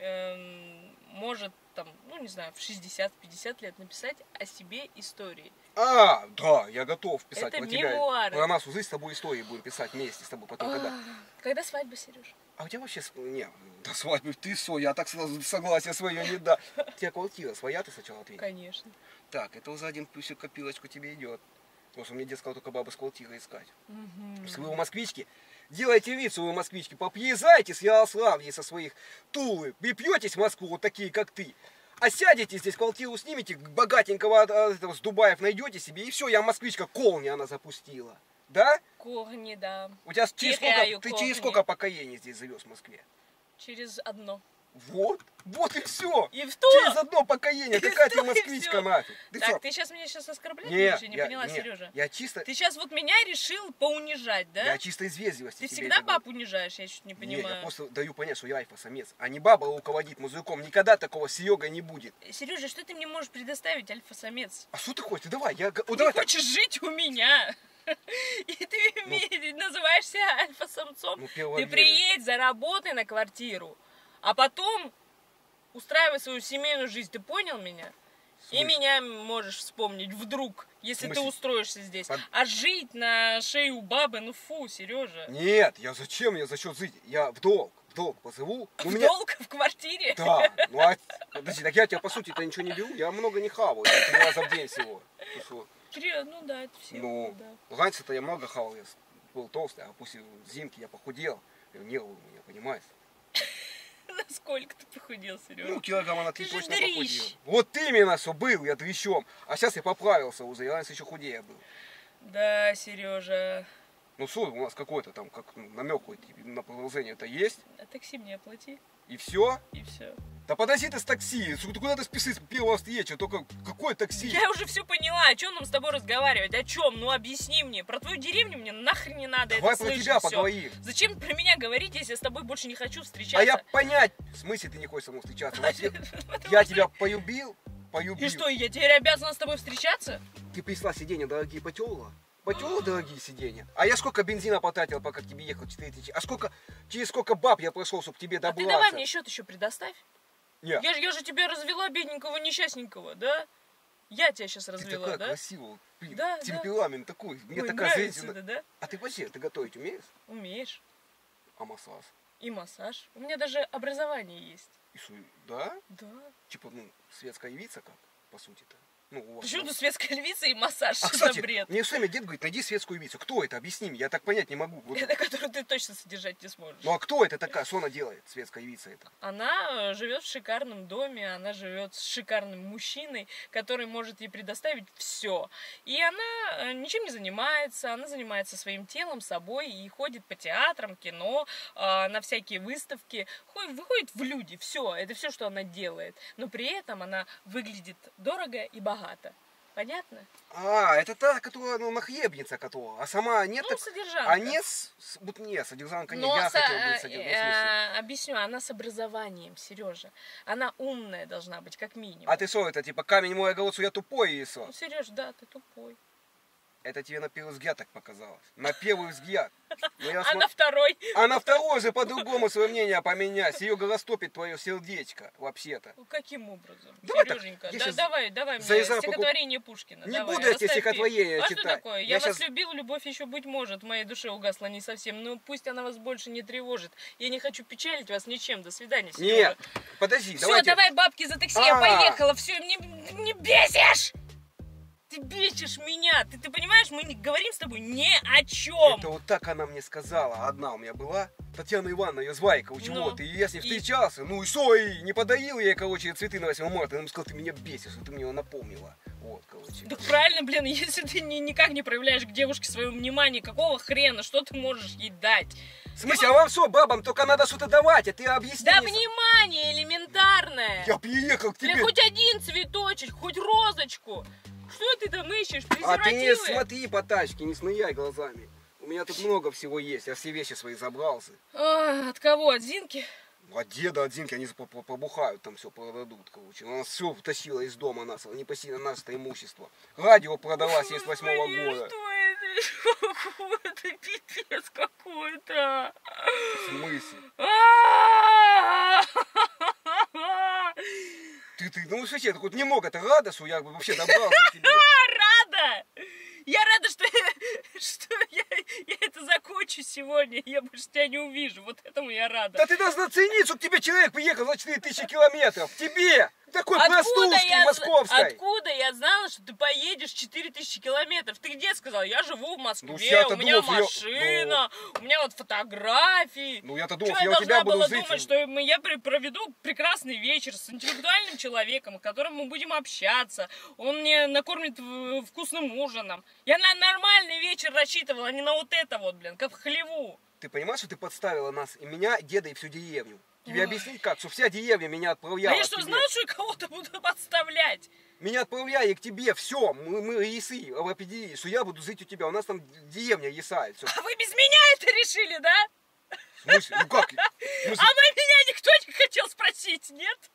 Speaker 1: может там, ну не знаю, в 60-50 лет написать о себе истории.
Speaker 3: Да, я готов писать
Speaker 1: это
Speaker 3: про тебя.
Speaker 1: мемуары.
Speaker 3: Про нашу жизнь с тобой истории будем писать вместе с тобой потом, когда.
Speaker 1: Когда свадьба, Сереж?
Speaker 3: А у тебя вообще... Не, до свадьбы ты что, я так сразу согласие свое не да. У тебя квартира своя, ты сначала ответь?
Speaker 1: Конечно.
Speaker 3: Так, это уже один плюсик копилочку тебе идет. Потому что мне дед сказал только бабу с квартиры искать. С его москвички делайте вид, что вы москвички, попьезайте с Ярославьей со своих Тулы, и пьетесь в Москву, вот такие, как ты. А сядете здесь, квартиру снимете, богатенького этого с Дубаев найдете себе, и все, я москвичка, Колни она запустила. Да?
Speaker 1: Когни, да.
Speaker 3: У тебя через сколько поколений здесь живешь в Москве?
Speaker 1: Через одно.
Speaker 3: Вот и все.
Speaker 1: И в то.
Speaker 3: Через одно поколение. Какая ты москвичка нафиг.
Speaker 1: Так, ты сейчас меня оскорбляешь?
Speaker 3: Нет,
Speaker 1: я не поняла, Сережа.
Speaker 3: Я чисто...
Speaker 1: Ты сейчас вот меня решил поунижать, да?
Speaker 3: Я чисто из вежливости.
Speaker 1: Ты всегда баб унижаешь, я чуть не понимаю.
Speaker 3: Нет, я просто даю понять, что я альфа-самец. А не баба руководит музыком. Никогда такого Серега не будет.
Speaker 1: Сережа, что ты мне можешь предоставить, альфа-самец?
Speaker 3: А что ты хочешь? Давай,
Speaker 1: Ты хочешь жить у меня. И ты называешься альфа-самцом. Ты приедь, заработай на квартиру. А потом устраивай свою семейную жизнь. Ты понял меня? И меня можешь вспомнить вдруг, если ты устроишься здесь. А жить на шее у бабы, ну фу, Сережа.
Speaker 3: Нет, зачем? Я за счет жить? Я в долг позову.
Speaker 1: Долг в квартире?
Speaker 3: Да. Ну а подожди, так я тебя по сути-то ничего не беру. Я много не хаваю. 3 раза в день всего.
Speaker 1: Ну да, это все.
Speaker 3: Ну, раньше-то я много хавал. Я был толстый, а после зимки я похудел. Не было у меня, понимаешь?
Speaker 1: Насколько ты похудел, Сережа?
Speaker 3: Ну, килограмма на 3 точно похудел. Вот именно, что был я дрищом. А сейчас я поправился уже, я раньше еще худее был.
Speaker 1: Да, Сережа.
Speaker 3: Ну, что у нас какой-то там, как намек хоть на продолжение это есть.
Speaker 1: А такси мне оплати.
Speaker 3: И все?
Speaker 1: И все.
Speaker 3: Да подожди ты с такси, куда ты спешишь с первого встречи, только какое такси?
Speaker 1: Я уже все поняла, о чем нам с тобой разговаривать, о чем, ну объясни мне, про твою деревню мне нахрен не надо.
Speaker 3: Давай
Speaker 1: это
Speaker 3: про
Speaker 1: слышать,
Speaker 3: тебя
Speaker 1: всё.
Speaker 3: поговорим.
Speaker 1: Зачем про меня говорить, если я с тобой больше не хочу встречаться?
Speaker 3: А я понять, в смысле ты не хочешь со мной встречаться? Я тебя полюбил.
Speaker 1: И что, я теперь обязана с тобой встречаться?
Speaker 3: Ты прислала сиденья дорогие, потерла? Потерла дорогие сиденья? А я сколько бензина потратил, пока к тебе ехал, 4000. А через сколько баб я прошел, чтобы к тебе добраться?
Speaker 1: А ты давай мне счет еще предоставь.
Speaker 3: Нет.
Speaker 1: Я же тебя развела, бедненького, несчастненького, да? Я тебя сейчас развела,
Speaker 3: ты такая
Speaker 1: да?
Speaker 3: красивая, блин,
Speaker 1: да,
Speaker 3: темперамент такой. Мне
Speaker 1: Ой,
Speaker 3: такая
Speaker 1: нравится
Speaker 3: женщина.
Speaker 1: это, да?
Speaker 3: А ты вообще, ты готовить умеешь?
Speaker 1: Умеешь.
Speaker 3: А массаж?
Speaker 1: И массаж. У меня даже образование есть.
Speaker 3: И что, да?
Speaker 1: Да.
Speaker 3: Типа, светская львица как, по сути-то. Ну, у вас,
Speaker 1: Почему тут светская львица и массаж? Что
Speaker 3: кстати,
Speaker 1: за бред?
Speaker 3: мне все время дед говорит, найди светскую львицу. Кто это? Объясни мне, я так понять не могу. Вот.
Speaker 1: Это которую ты точно содержать не сможешь.
Speaker 3: Ну а кто это такая? Что она делает, светская львица это?
Speaker 1: Она живет в шикарном доме, она живет с шикарным мужчиной, который может ей предоставить все. И она ничем не занимается, она занимается своим телом, собой и ходит по театрам, кино, на всякие выставки, выходит в люди, все, это все, что она делает. Но при этом она выглядит дорого и богато. Понятно?
Speaker 3: А, это та, которая, нахлебница, которая. А сама нет.
Speaker 1: Ну,
Speaker 3: так...
Speaker 1: содержанка.
Speaker 3: А нет, содержанка не. Я хотел быть содержанкой.
Speaker 1: Объясню, она с образованием, Сережа. Она умная должна быть, как минимум.
Speaker 3: А ты что, это типа камень мой огород, я тупой или что?
Speaker 1: Ну, Сереж, да, ты тупой.
Speaker 3: Это тебе на первый взгляд так показалось. На первый взгляд.
Speaker 1: На второй?
Speaker 3: А на второй же по-другому свое мнение поменяй. Серега растопит твое сердечко, вообще-то.
Speaker 1: Каким образом?
Speaker 3: Давай
Speaker 1: Сереженька,
Speaker 3: так,
Speaker 1: давай мне стихотворение Пушкина.
Speaker 3: Не буду я тебе стихотворение читать.
Speaker 1: А что такое? Я вас любил, любовь еще, быть может, в моей душе угасла не совсем. Но пусть она вас больше не тревожит. Я не хочу печалить вас ничем. До свидания, Сережа.
Speaker 3: Нет, подожди,
Speaker 1: все, давай бабки за такси, я поехала. Все, не бесишь! Ты бесишь меня, ты понимаешь, мы говорим с тобой ни о чем.
Speaker 3: Это вот так она мне сказала, одна у меня была, Татьяна Ивановна, ее звали, и я с ней встречался, ну и что, и не подарил ей, цветы на 8 марта, она сказала, ты меня бесишь, ты мне его напомнила, вот,
Speaker 1: Так правильно, блин, если ты никак не проявляешь к девушке свое внимание, какого хрена, что ты можешь ей дать?
Speaker 3: В смысле, а вам что, бабам, только надо что-то давать, а ты объясни.
Speaker 1: Да внимание элементарное.
Speaker 3: Я приехал к тебе.
Speaker 1: Или хоть один цветочек, хоть розочку. Что ты там ищешь? Презервативы?
Speaker 3: А ты не смотри по тачке, не снуяй глазами. У меня тут много всего есть, я все вещи свои забрался.
Speaker 1: От кого? От Зинки?
Speaker 3: От деда, от Зинки, они побухают, там все продадут, Она все утащила из дома нас, непосильно нас-то имущество. Радио продала 78-го года.
Speaker 1: Что это? Какой-то пипец какой-то.
Speaker 3: В смысле? Ну, слушай, это хоть немного, ты рада, что я вообще добрался к тебе?
Speaker 1: Рада! Я рада, что я это закончу сегодня, я больше тебя не увижу, вот этому я рада.
Speaker 3: Да ты должна ценить, что к тебе человек приехал за 4000 километров, тебе, Такой простушки московской.
Speaker 1: Откуда я знала, что ты поедешь 4000 километров? Ты где сказал? Я живу в Москве,
Speaker 3: Ну,
Speaker 1: у меня машина, у меня вот фотографии.
Speaker 3: Ну, я-то думал,
Speaker 1: что
Speaker 3: я
Speaker 1: я
Speaker 3: у тебя
Speaker 1: должна
Speaker 3: буду
Speaker 1: была
Speaker 3: жить.
Speaker 1: думать, что я проведу прекрасный вечер с интеллектуальным человеком, с которым мы будем общаться. Он мне накормит вкусным ужином. Я на нормальный вечер рассчитывала, а не на вот это вот, блин, как в хлеву.
Speaker 3: Ты понимаешь, что ты подставила нас, и меня, деда, и всю деревню? Тебе объяснить как? Что вся деревня меня отправляла.
Speaker 1: А я что, знал, что я кого-то буду подставлять?
Speaker 3: Меня отправляли к тебе, все, мы ясы определили, что я буду жить у тебя, у нас там деревня ясает. Все.
Speaker 1: А вы без меня это решили, да?
Speaker 3: В смысле? Ну как?
Speaker 1: А меня никто не хотел спросить, нет?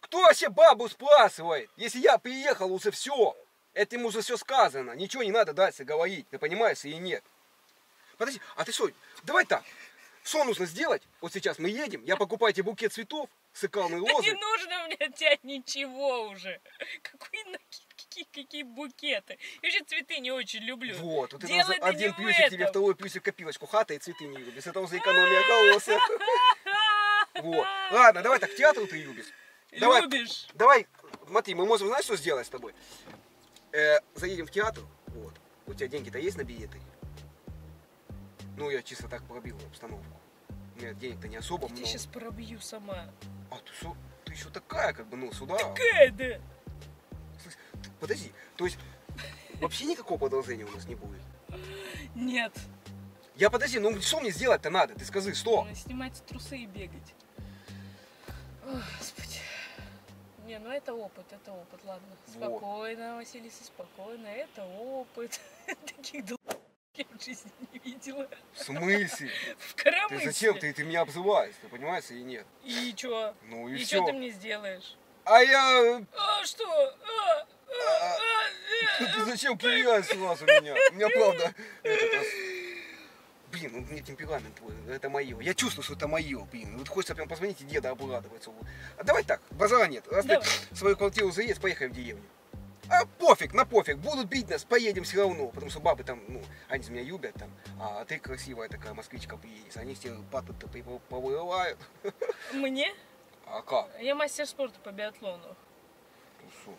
Speaker 3: Кто вообще бабу спрашивает? Если я приехал, уже все. Этим уже все сказано, ничего не надо дальше говорить, ты понимаешь или нет? Подожди, а ты что, давай так. Что нужно сделать? Вот сейчас мы едем, я покупаю тебе букет цветов, сыкалные лозы.
Speaker 1: Не нужно мне от тебя ничего уже. Какие букеты. Я же цветы не очень люблю.
Speaker 3: Вот это
Speaker 1: Дело-то
Speaker 3: один
Speaker 1: не в
Speaker 3: плюсик тебе,
Speaker 1: этом.
Speaker 3: второй плюсик копилочку. Хата и цветы не любишь. Это уже экономия колосса. Вот. Ладно, давай так, театр ты любишь.
Speaker 1: Любишь.
Speaker 3: Давай, смотри, мы можем, знаешь, что сделать с тобой? Заедем в театр, вот. У тебя деньги-то есть на билеты? Ну, я чисто так пробил обстановку. У меня денег-то не особо много.
Speaker 1: Я тебя сейчас пробью сама.
Speaker 3: А ты что? Ты еще такая, как бы, ну, сюда.
Speaker 1: Такая, да.
Speaker 3: Слушай, подожди, то есть вообще никакого продолжения у нас не будет?
Speaker 1: Нет.
Speaker 3: Я подожди, ну что мне сделать-то надо? Ты скажи, что?
Speaker 1: Снимать трусы и бегать. Ой, Господи. Не, ну это опыт, ладно. Спокойно, Василиса, спокойно, это опыт. Таких я в жизни не видела.
Speaker 3: В смысле?
Speaker 1: В коромысле.
Speaker 3: Ты зачем? Ты меня обзываешь, ты понимаешь или нет?
Speaker 1: И чё?
Speaker 3: Ну и
Speaker 1: что
Speaker 3: всё.
Speaker 1: ты мне сделаешь?
Speaker 3: А я...
Speaker 1: А что?
Speaker 3: Ты зачем кривяешь сразу меня? У меня правда... Блин, ну мне темперамент твой, это мое. Я чувствую, что это мое, блин. Вот хочется прям позвонить и деда обрадоваться. А давай так, базара нет. Раз ты свою квартиру заедешь, поехали в деревню. А пофиг, на пофиг, будут бить нас, поедем все равно. Потому что бабы там, ну, они меня любят там. А ты красивая такая москвичка приедешь. Они все паты-то повырывают.
Speaker 1: Мне?
Speaker 3: А как?
Speaker 1: Я мастер спорта по биатлону.
Speaker 3: Ну что?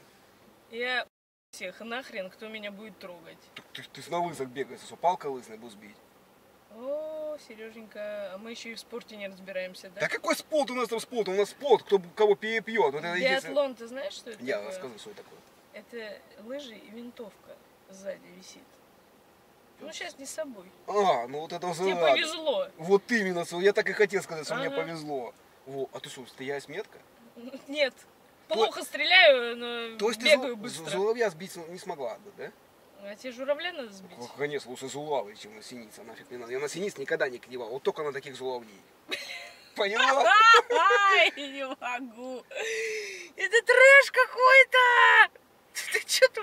Speaker 1: Я всех нахрен, кто меня будет трогать.
Speaker 3: Ты на лыжах бегаешь, что палка лыжная будешь бить?
Speaker 1: О, Сереженька, а мы еще и в спорте не разбираемся, да?
Speaker 3: Да какой спорт у нас там спорт? У нас спорт, кто кого перепьет. Вот
Speaker 1: биатлон, ты знаешь, что это
Speaker 3: Я
Speaker 1: такое?
Speaker 3: расскажу, что это такое.
Speaker 1: Это лыжи и винтовка сзади висит. Ну, сейчас не с собой.
Speaker 3: А, ну вот это уже
Speaker 1: Тебе повезло.
Speaker 3: Вот именно, я так и хотел сказать, что мне повезло. Во. А ты что, стреляешь метко?
Speaker 1: Нет. Плохо стреляю, но
Speaker 3: то есть
Speaker 1: бегаю
Speaker 3: ты
Speaker 1: быстро.
Speaker 3: журавля сбить не смогла, да?
Speaker 1: А тебе журавля надо сбить?
Speaker 3: Конечно, лучше журавль, чем на синица, нафиг не надо. Я на синиц никогда не клевал, вот только на таких журавлей. Поняла?
Speaker 1: Ай, не могу. Это трэш какой-то. Ты что-то...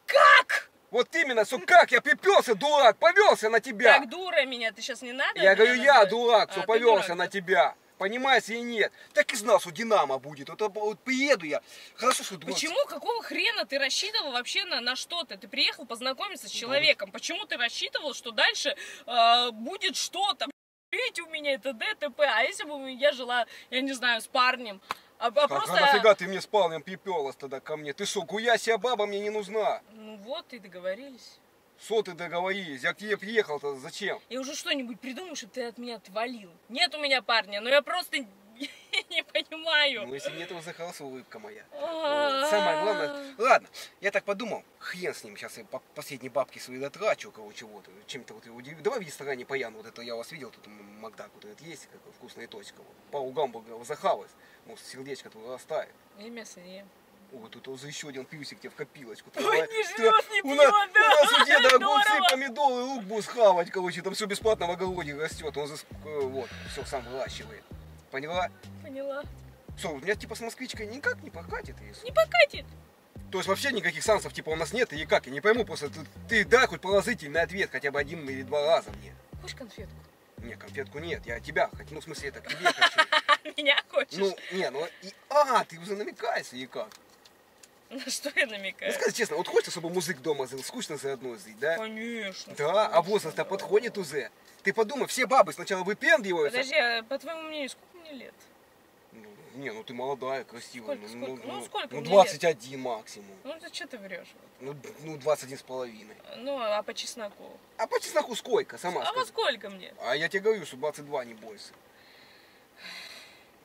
Speaker 1: Как?
Speaker 3: Вот именно, что как я припёрся, дурак, повелся на тебя.
Speaker 1: Так, дура меня, ты сейчас не надо?
Speaker 3: Я говорю, я дурак, что
Speaker 1: ты
Speaker 3: повелся
Speaker 1: дурак,
Speaker 3: на
Speaker 1: да?
Speaker 3: тебя. Понимаешь или нет? Так и знал, что Динамо будет. Вот приеду я. Хорошо, что дурак.
Speaker 1: Почему? Какого хрена ты рассчитывал вообще на что-то? Ты приехал познакомиться с человеком. Почему ты рассчитывал, что дальше будет что-то? Видите, у меня это ДТП. А если бы я жила, я не знаю, с парнем? Просто...
Speaker 3: нафига ты мне с парнем приперлась тогда ко мне? Ты что, гуясия баба мне не нужна?
Speaker 1: Ну вот, и договорились.
Speaker 3: Что ты договорились? Я к тебе приехал-то зачем?
Speaker 1: Я уже что-нибудь придумаю, чтобы ты от меня отвалил. Нет у меня парня, но я просто не понимаю.
Speaker 3: Ну, если нет, то захалась улыбка моя. Вот. Самое главное... Ладно, я так подумал, хрен с ним, сейчас я последние бабки свои дотрачу, короче, вот, чем-то вот его удивлю. Давай в ресторане Паян, вот это я вас видел, тут Макдак вот этот есть, какая вкусная точка. Вот. Пару гамбургеров захалась, может, сердечко твое растает.
Speaker 1: Я мясо не ем.
Speaker 3: О, тут уже еще один плюсик тебе в копилочку.
Speaker 1: Ой, не жрёт, не
Speaker 3: у
Speaker 1: пьёт,
Speaker 3: нас у деда огурцы,
Speaker 1: здорово.
Speaker 3: помидоры, лук будешь хавать, короче, там все бесплатно в огороде растет, он вот, все сам выращивает. Поняла?
Speaker 1: Поняла.
Speaker 3: Что, у меня типа с москвичкой никак не прокатит?
Speaker 1: Не покатит.
Speaker 3: То есть вообще никаких шансов типа у нас нет, и как? Я не пойму, просто ты дай хоть положительный ответ хотя бы 1 или 2 раза мне.
Speaker 1: Хочешь конфетку?
Speaker 3: Не, конфетку нет, я тебя хочу, ну в смысле это к тебе хочу.
Speaker 1: Меня хочешь?
Speaker 3: Ну, не, ну, ты уже намекаешь или как?
Speaker 1: На что я
Speaker 3: Ну
Speaker 1: намекаю?
Speaker 3: скажи честно, вот хочется, чтобы музык дома жил, скучно заодно жить, да?
Speaker 1: Конечно.
Speaker 3: Да, а возраст-то подходит уже. Ты подумай, все бабы сначала выпендриваются.
Speaker 1: Подожди, а по твоему мнению, сколько мне лет?
Speaker 3: Не, ну ты молодая, красивая.
Speaker 1: Сколько?
Speaker 3: Ну 21 максимум.
Speaker 1: Ну ты что ты врешь?
Speaker 3: Ну 21,5.
Speaker 1: Ну, а по чесноку?
Speaker 3: А по чесноку сколько? Сама
Speaker 1: скажи. А во сколько мне?
Speaker 3: А я тебе говорю, что 22, не бойся.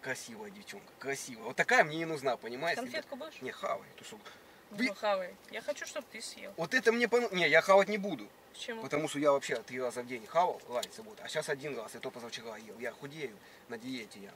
Speaker 3: Красивая девчонка, красивая. Вот такая мне и нужна, понимаешь?
Speaker 1: Конфетку будешь?
Speaker 3: Не, хавай. Ты что?
Speaker 1: Ну, хавай. Я хочу, чтобы ты съел.
Speaker 3: Вот это мне Не, я хавать не буду.
Speaker 1: Почему?
Speaker 3: Потому что я вообще 3 раза в день хавал раньше, вот, а сейчас 1 раз, и то позавчера ел. Я худею, на диете я.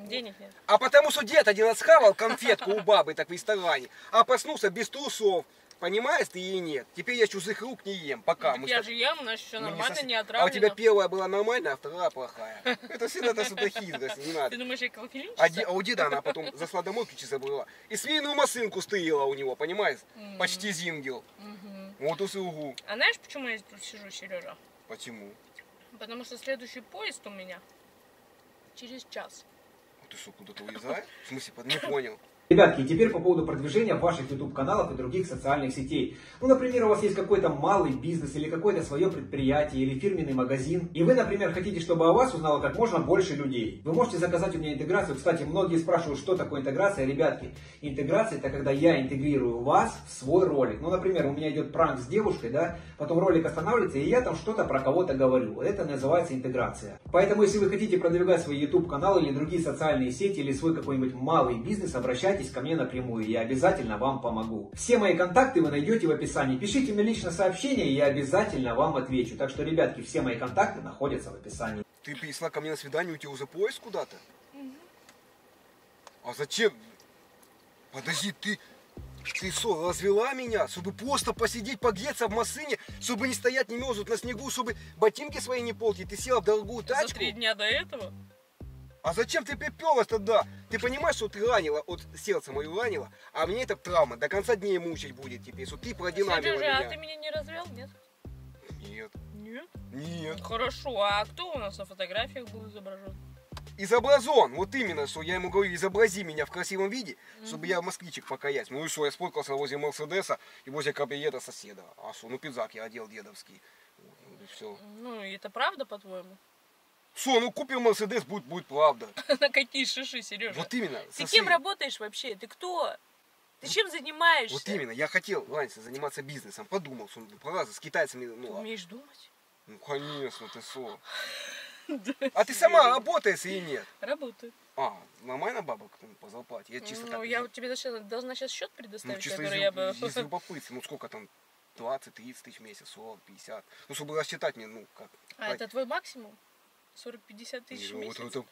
Speaker 1: Денег нет.
Speaker 3: А потому что дед 1 раз хавал конфетку у бабы так в ресторане, а проснулся без трусов. Понимаешь ты или нет? Теперь я чужих рук не ем, пока.
Speaker 1: Я же ем, значит все нормально, не отравлено.
Speaker 3: А у тебя первая была нормальная, а вторая плохая. Это всегда что-то хитрость, не надо.
Speaker 1: Ты думаешь, я клофелинчица?
Speaker 3: А у деда она потом за сладомойку часа была. И свиную масынку стырила у него, понимаешь? Почти зингел. Вот услугу.
Speaker 1: А знаешь, почему я тут сижу, Сережа?
Speaker 3: Почему?
Speaker 1: Потому что следующий поезд у меня через час.
Speaker 3: А ты что, куда-то уезжаешь? В смысле, не понял.
Speaker 4: Ребятки, и теперь по поводу продвижения ваших YouTube-каналов и других социальных сетей. Ну, например, у вас есть какой-то малый бизнес или какое-то свое предприятие или фирменный магазин. И вы, например, хотите, чтобы о вас узнало как можно больше людей. Вы можете заказать у меня интеграцию. Кстати, многие спрашивают, что такое интеграция. Ребятки, интеграция — это когда я интегрирую вас в свой ролик. Ну, например, у меня идет пранк с девушкой, да, потом ролик останавливается, и я там что-то про кого-то говорю. Это называется интеграция. Поэтому, если вы хотите продвигать свой YouTube-канал или другие социальные сети, или свой какой-нибудь малый бизнес, обращайтесь ко мне напрямую, я обязательно вам помогу. Все мои контакты вы найдете в описании. Пишите мне лично сообщение, и я обязательно вам отвечу. Так что, ребятки, все мои контакты находятся в описании.
Speaker 3: Ты пришла ко мне на свидание, у тебя уже поезд куда-то? А зачем? Подожди, ты что, развела меня, чтобы просто посидеть, погреться в машине, чтобы не стоять, не мерзнуть на снегу, чтобы ботинки свои не портить? Ты села в дорогую тачку?
Speaker 1: За 3 дня до этого?
Speaker 3: А зачем ты приперлась тогда? Ты понимаешь, что ты ранила, от сердца мою ранила, а мне эта травма до конца дней мучить будет теперь, что ты продинамила меня.
Speaker 1: А ты меня не развел, нет?
Speaker 3: Нет.
Speaker 1: Нет?
Speaker 3: Нет.
Speaker 1: Хорошо, а кто у нас на фотографиях был изображен?
Speaker 3: Изобразон, вот именно, что я ему говорю, изобрази меня в красивом виде, чтобы я москвичек покаять. Ну и что, я споркался возле Мерседеса и возле кабриолета соседа. А что, ну пиджак я одел дедовский. И все.
Speaker 1: Ну и это правда, по-твоему?
Speaker 3: Что, ну купил Мерседес, будет правда.
Speaker 1: На какие шиши, Сережа?
Speaker 3: Вот именно.
Speaker 1: Ты кем работаешь вообще? Ты кто? Ты чем занимаешься?
Speaker 3: Вот именно, я хотел раньше заниматься бизнесом, подумал, что пора с китайцами.
Speaker 1: Ты умеешь думать?
Speaker 3: Ну конечно, ты что? А ты сама работаешь или нет?
Speaker 1: Работаю.
Speaker 3: А, нормально бабок по зарплате? Я чисто так.
Speaker 1: Я тебе должна сейчас счет предоставить,
Speaker 3: чисто
Speaker 1: который я бы...
Speaker 3: из любопытства, ну сколько там, 20-30 тысяч в месяц, 40, 50. Ну, чтобы рассчитать мне, ну как.
Speaker 1: А это твой максимум? 40-50 тысяч в месяц?
Speaker 3: Это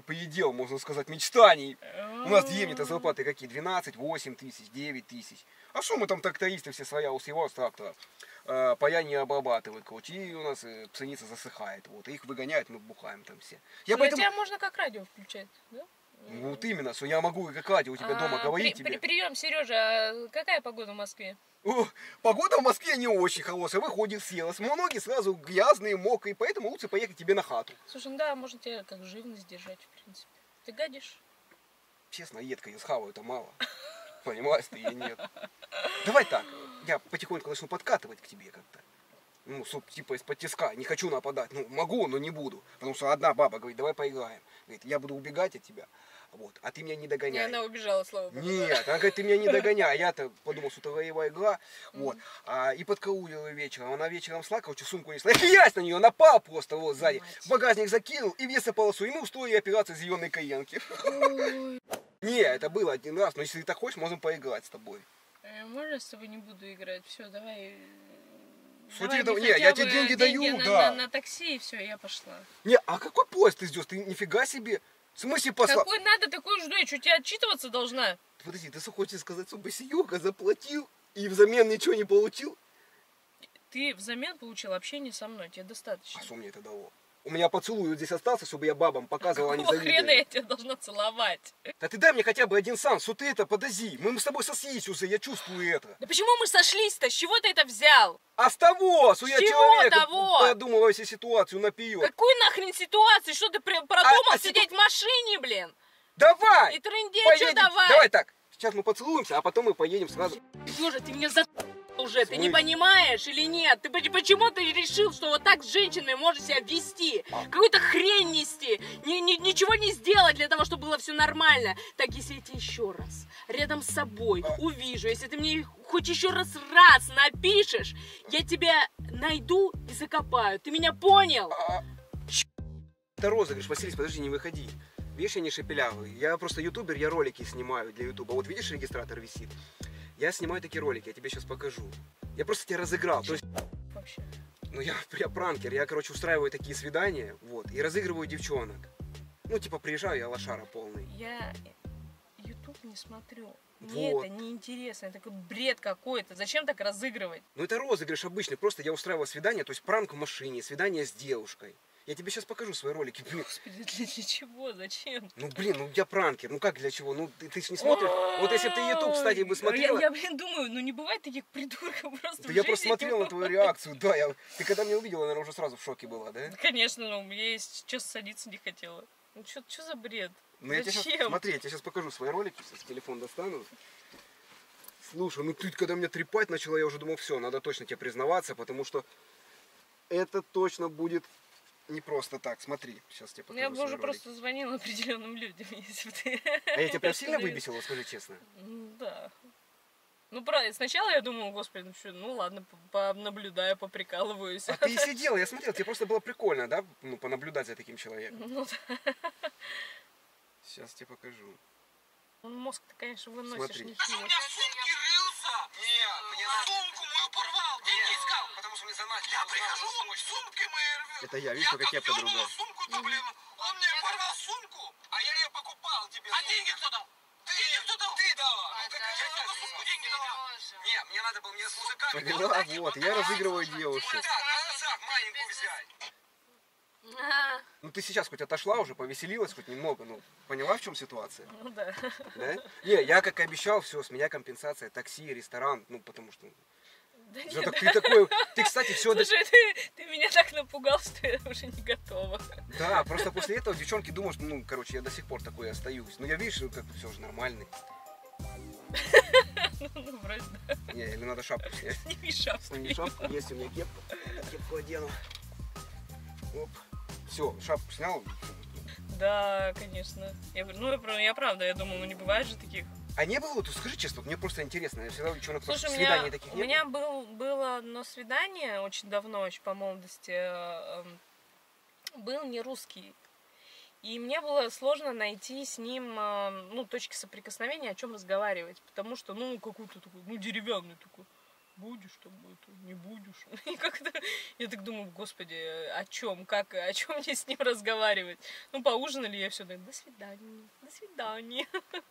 Speaker 3: предел, можно сказать, мечтаний. У нас деньги-то зарплаты какие? 12, 8 тысяч, 9 тысяч. А что мы там трактористы все своя усевал с трактора? Поля не обрабатывают, короче, и у нас пшеница засыхает. Вот, и их выгоняют, мы бухаем там все.
Speaker 1: Тебя можно как радио включать, да?
Speaker 3: Вот именно, что я могу как радио у тебя дома говорить тебе.
Speaker 1: Прием, Сережа, какая погода в Москве?
Speaker 3: Погода в Москве не очень хорошая, выходит съелась. Ноги сразу грязные, мокрые, поэтому лучше поехать тебе на хату.
Speaker 1: Слушай, ну да, можно тебя как живность держать, в принципе. Ты гадишь?
Speaker 3: Честно, едко я схаваю, это мало. Понимаешь ты или нет? Давай так, я потихоньку начну подкатывать к тебе как-то. Ну, типа из-под тиска, не хочу нападать. Ну, могу, но не буду. Потому что одна баба говорит, давай поиграем. Говорит, я буду убегать от тебя. Вот, а ты меня не догоняй.
Speaker 1: И она убежала, слава богу.
Speaker 3: Нет, она говорит, ты меня не догоняй. Я-то подумал, что это роевая игра. Вот. И подкараулил ее вечером. Она вечером шла, короче, сумку несла. Я на нее напал просто вот сзади. В багажник закинул и в лесополосу. И мы устроили операцию зеленой каенки. Не, это было 1 раз. Но если ты так хочешь, можем поиграть с тобой.
Speaker 1: Можно с тобой не буду играть? Все, давай.
Speaker 3: Что тебе дал? Не, я тебе деньги даю, да.
Speaker 1: На такси, и все, я пошла.
Speaker 3: Не, а какой поезд ты ждешь? Ты нифига себе. В смысле послал?
Speaker 1: Какой надо, такой жду. Я что, тебе отчитываться должна?
Speaker 3: Подожди, ты что хочешь сказать, чтобы Серега заплатил и взамен ничего не получил?
Speaker 1: Ты взамен получил общение со мной, тебе достаточно.
Speaker 3: А что мне это дало? У меня поцелуй вот здесь остался, чтобы я бабам показывал, они
Speaker 1: Какого
Speaker 3: завидовали.
Speaker 1: хрена я тебя должна целовать?
Speaker 3: Да ты дай мне хотя бы 1 шанс, что ты это, подожди. Мы с тобой сошлись уже, я чувствую это.
Speaker 1: Да почему мы сошлись-то? С чего ты это взял?
Speaker 3: А с того, что я человек,
Speaker 1: того?
Speaker 3: продумываю себе ситуацию наперед.
Speaker 1: Какую нахрен ситуацию? Что ты продумал сидеть в машине, блин?
Speaker 3: Давай!
Speaker 1: И трындеть,
Speaker 3: поедем.
Speaker 1: что давай?
Speaker 3: Давай так, сейчас мы поцелуемся, а потом мы поедем сразу.
Speaker 1: Боже, ты меня за... уже, ты не понимаешь или нет? Ты почему ты решил, что вот так с женщиной можешь себя вести? Какую-то хрень нести, ничего не сделать для того, чтобы было все нормально. Так, если я тебя еще раз рядом с собой увижу, если ты мне хоть еще раз напишешь, я тебя найду и закопаю. Ты меня понял?
Speaker 3: Это розыгрыш, Василий, подожди, не выходи. Видишь, я не шепелявый. Я просто ютубер, я ролики снимаю для ютуба. Вот видишь, регистратор висит? Я снимаю такие ролики, я тебе сейчас покажу. Я просто тебя разыграл. То есть...
Speaker 1: Вообще.
Speaker 3: Ну я пранкер, я, короче, устраиваю такие свидания, вот, и разыгрываю девчонок. Ну, типа, приезжаю, я лошара полный.
Speaker 1: Я ютуб не смотрю.
Speaker 3: Вот.
Speaker 1: Мне это неинтересно, это такой бред какой-то. Зачем так разыгрывать?
Speaker 3: Ну это розыгрыш обычный, просто я устраиваю свидание, то есть пранк в машине, свидание с девушкой. Я тебе сейчас покажу свои ролики. Блин.
Speaker 1: Господи, для чего? Зачем?
Speaker 3: Ну блин, ну я пранкер, ну как для чего? Ну ты ж не смотришь. Вот если бы ты YouTube, кстати, бы смотрела.
Speaker 1: Я, блин, думаю, ну не бывает таких придурков просто.
Speaker 3: Да я просто смотрел на твою реакцию, да. Ты когда меня увидела, наверное, уже сразу в шоке была, да?
Speaker 1: Конечно, ну я сейчас садиться не хотела. Ну что за бред?
Speaker 3: Ну я тебе сейчас, смотри, я тебе сейчас покажу свои ролики, сейчас телефон достану. Слушай, ну ты когда меня трепать начала, я уже думал, все, надо точно тебе признаваться, потому что это точно будет не просто так. Смотри, сейчас тебе покажу.
Speaker 1: Я бы уже
Speaker 3: ролики.
Speaker 1: просто звонила определенным людям, если бы ты...
Speaker 3: А я тебя прям сильно выбесила, скажи честно?
Speaker 1: Да. Ну, правда, сначала я думала, господи, ну что, ну ладно, понаблюдаю, поприкалываюсь.
Speaker 3: А ты и сидела, я смотрел, тебе просто было прикольно, да, ну, понаблюдать за таким человеком.
Speaker 1: Ну да.
Speaker 3: Сейчас тебе покажу.
Speaker 1: Мозг-то, конечно, выносишь
Speaker 3: Смотри.
Speaker 1: нехило.
Speaker 2: У меня в сумке рылся! Нет, мне надо... Сумку мою порвал! Деньги искал!
Speaker 3: Потому что мне заначили.
Speaker 2: Я прихожу, сумки мои рвет!
Speaker 3: Это я, видишь, только кепка другая.
Speaker 2: Сумку-то, блин, он мне порвал сумку, а я ее покупал тебе. А деньги кто дал? Деньги кто дал? Ты дала! Ну как я тебе сумку деньги дала? Нет, мне надо было, мне с музыками...
Speaker 3: Поняла, вот, я разыгрываю девушек.
Speaker 2: Так, назад, маленькую взять.
Speaker 3: Ну ты сейчас хоть отошла уже, повеселилась хоть немного, ну поняла, в чем ситуация?
Speaker 1: Ну да.
Speaker 3: Да? Не, я как и обещал, все, с меня компенсация, такси, ресторан, ну потому что...
Speaker 1: Да
Speaker 3: Что
Speaker 1: нет,
Speaker 3: так ты такой, ты, кстати, все...
Speaker 1: слушай, ты меня так напугал, что я уже не готова.
Speaker 3: Да, просто после этого девчонки думают, что, ну, короче, я до сих пор такой остаюсь. Ну я видишь, как все же нормальный.
Speaker 1: Ну, вроде да.
Speaker 3: Не, или надо шапку снять.
Speaker 1: Сними шапку.
Speaker 3: Сними шапку, есть у меня кепка. Кепку одену. Оп. Все, шапку снял.
Speaker 1: Да, конечно. Я говорю, ну, я правда, я думаю, ну не бывает же таких.
Speaker 3: А не было? Вот скажи честно, вот мне просто интересно. Я всегда у девчонок
Speaker 1: Слушай,
Speaker 3: свиданий таких
Speaker 1: у
Speaker 3: нет.
Speaker 1: меня было одно свидание очень давно, еще по молодости. Был не русский. И мне было сложно найти с ним, ну, точки соприкосновения, о чем разговаривать. Потому что, ну, какой-то такой, ну, деревянный такой. Будешь там это, не будешь. И как-то я так думаю, господи, о чем, как, о чем мне с ним разговаривать? Ну, поужинали, я все так, до свидания, до свидания.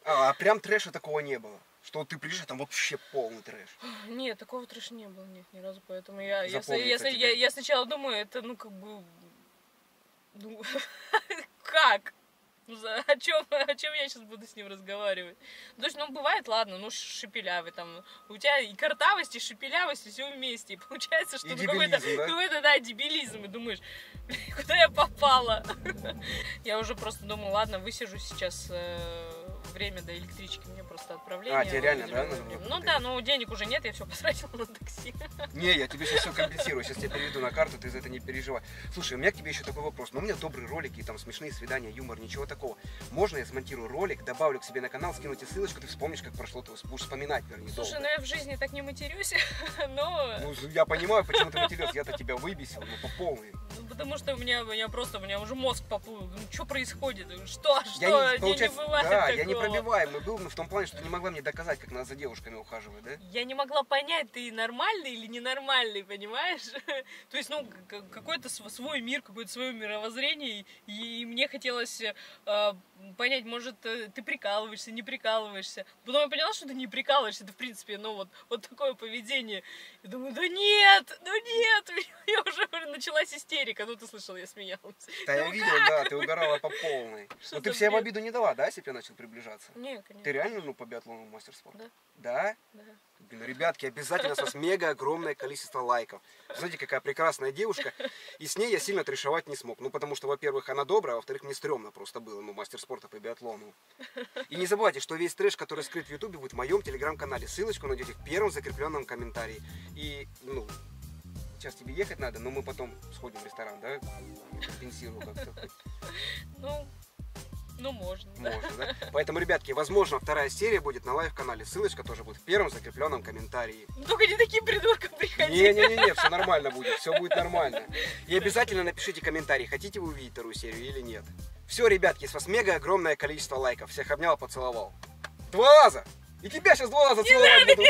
Speaker 3: А прям трэша такого не было? Что вот ты приезжаешь, там вообще полный трэш.
Speaker 1: Нет, такого трэша не было, нет, ни разу, поэтому я сначала думаю, это, ну, как бы, ну, как? О чем я сейчас буду с ним разговаривать? То есть, ну, бывает, ладно, ну, шепелявый там. У тебя и картавость, и шепелявость, и все вместе. И получается, что ну, какой-то, да, дебилизм. И думаешь, куда я попала? Я уже просто думаю, ладно, высижу сейчас время до электрички, мне просто отправление.
Speaker 3: А, тебе реально, да?
Speaker 1: Ну да, но денег уже нет, я все потратила на такси.
Speaker 3: Не, я тебе сейчас все компенсирую, сейчас тебя переведу на карту, ты за это не переживай. Слушай, у меня к тебе еще такой вопрос. Ну, у меня добрые ролики, там смешные свидания, юмор, ничего такого. Можно я смонтирую ролик, добавлю к себе на канал, скину тебе ссылочку, ты вспомнишь, как прошло, ты будешь вспоминать, вернее,
Speaker 1: Слушай,
Speaker 3: долго.
Speaker 1: ну я в жизни так не матерюсь, но...
Speaker 3: Ну, я понимаю, почему ты материлась, я-то тебя выбесил, ну, по полной.
Speaker 1: Ну, потому что у меня уже мозг поплыл. Ну, что происходит? Что?
Speaker 3: Не
Speaker 1: бывает
Speaker 3: да,
Speaker 1: такого.
Speaker 3: я непробиваемый был, но в том плане, что ты не могла мне доказать, как надо за девушками ухаживать, да?
Speaker 1: Я не могла понять, ты нормальный или ненормальный, понимаешь? То есть, ну, какой-то свой мир, какое-то свое мировоззрение, и мне хотелось понять, может, ты прикалываешься, не прикалываешься. Потом я поняла, что ты не прикалываешься, это, в принципе, ну, вот такое поведение. Я думаю, да нет, я уже началась истерика, ну, ты слышал, я смеялась.
Speaker 3: Да, я видел, да, ты угорала по полной. Но ты все в обиду не дала, да, если я начал приближаться? драться?
Speaker 1: Не, конечно.
Speaker 3: Ты реально, ну, по биатлону мастер спорта?
Speaker 1: Да.
Speaker 3: Да?
Speaker 1: Да.
Speaker 3: Блин, ребятки, обязательно с вас мега огромное количество лайков. Знаете, какая прекрасная девушка. И с ней я сильно трешовать не смог. Ну, потому что, во-первых, она добрая, а во-вторых, мне стрёмно просто было, ну, мастер спорта по биатлону. И не забывайте, что весь трэш, который скрыт в Ютубе, будет в моем телеграм-канале. Ссылочку найдете в первом закрепленном комментарии. И, ну, сейчас тебе ехать надо, но мы потом сходим в ресторан, да? Компенсирую как-то.
Speaker 1: Ну, можно.
Speaker 3: Можно, да? Поэтому, ребятки, возможно, вторая серия будет на лайв-канале. Ссылочка тоже будет в первом закрепленном комментарии.
Speaker 1: Только не таким придурком приходи.
Speaker 3: Не-не-не, все нормально будет, все будет нормально. И обязательно напишите комментарий, хотите вы увидеть вторую серию или нет. Все, ребятки, с вас мега огромное количество лайков. Всех обнял, поцеловал. 2 раза! И тебя сейчас 2 раза целовать буду.